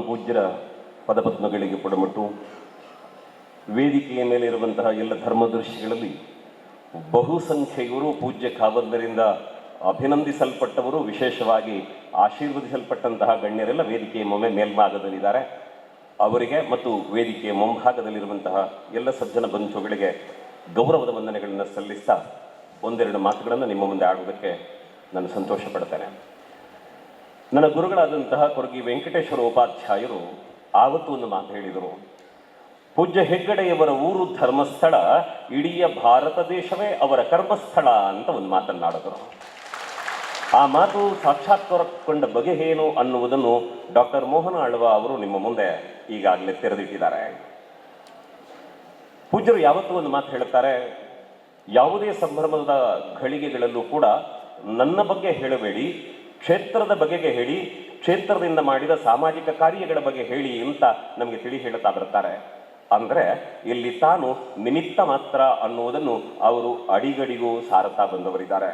ಪೂಜ್ಯರ ಪದಪದ್ಮಗಳಿಗೆ ಪುಡಮಟ್ಟು ವೇದಿಕೆಯ ಮೇಲೆ ಇರುವಂತಹ ಎಲ್ಲ ಧರ್ಮದರ್ಶಿಗಳಲ್ಲಿ ಬಹುಸಂಖ್ಯೆಯವರು ಪೂಜ್ಯ ಖಾಬಂದರಿಂದ ಅಭಿನಂದಿಸಲ್ಪಟ್ಟವರು, ವಿಶೇಷವಾಗಿ ಆಶೀರ್ವದಿಸಲ್ಪಟ್ಟಂತಹ ಗಣ್ಯರೆಲ್ಲ ವೇದಿಕೆಯ ಮೇಲ್ಭಾಗದಲ್ಲಿದ್ದಾರೆ. ಅವರಿಗೆ ಮತ್ತು ವೇದಿಕೆಯ ಮುಂಭಾಗದಲ್ಲಿರುವಂತಹ ಎಲ್ಲ ಸಜ್ಜನ ಬಂಧುಗಳಿಗೆ ಗೌರವದ ವಂದನೆಗಳನ್ನು ಸಲ್ಲಿಸ್ತಾ ಒಂದೆರಡು ಮಾತುಗಳನ್ನು ನಿಮ್ಮ ಮುಂದೆ ಆಡುವುದಕ್ಕೆ ನಾನು ಸಂತೋಷ ಪಡ್ತೇನೆ. ನನ್ನ ಗುರುಗಳಾದಂತಹ ಕೊರಗಿ ವೆಂಕಟೇಶ್ವರ ಉಪಾಧ್ಯಾಯರು ಆವತ್ತು ಒಂದು ಮಾತು ಹೇಳಿದರು. ಪೂಜ್ಯ ಹೆಗ್ಗಡೆಯವರ ಊರು ಧರ್ಮಸ್ಥಳ, ಇಡೀ ಭಾರತ ದೇಶವೇ ಅವರ ಕರ್ಮಸ್ಥಳ ಅಂತ ಒಂದು ಮಾತನ್ನಾಡಿದರು. ಆ ಮಾತು ಸಾಕ್ಷಾತ್ಕಾರಕೊಂಡ ಬಗೆ ಏನು ಅನ್ನುವುದನ್ನು ಡಾಕ್ಟರ್ ಮೋಹನ ಆಳ್ವ ಅವರು ನಿಮ್ಮ ಮುಂದೆ ಈಗಾಗಲೇ ತೆರೆದಿಟ್ಟಿದ್ದಾರೆ. ಪೂಜ್ಯರು ಯಾವತ್ತೂ ಒಂದು ಮಾತು ಹೇಳುತ್ತಾರೆ, ಯಾವುದೇ ಸಂಭ್ರಮದ ಘಳಿಗೆಗಳಲ್ಲೂ ಕೂಡ ನನ್ನ ಬಗ್ಗೆ ಹೇಳಬೇಡಿ, ಕ್ಷೇತ್ರದ ಬಗೆಗೆ ಹೇಳಿ, ಕ್ಷೇತ್ರದಿಂದ ಮಾಡಿದ ಸಾಮಾಜಿಕ ಕಾರ್ಯಗಳ ಬಗ್ಗೆ ಹೇಳಿ ಅಂತ ನಮಗೆ ತಿಳಿ ಹೇಳುತ್ತಾ ಬರ್ತಾರೆ. ಅಂದರೆ ಇಲ್ಲಿ ತಾನು ನಿಮಿತ್ತ ಮಾತ್ರ ಅನ್ನುವುದನ್ನು ಅವರು ಅಡಿಗಡಿಗೂ ಸಾರುತ್ತಾ ಬಂದವರಿದ್ದಾರೆ.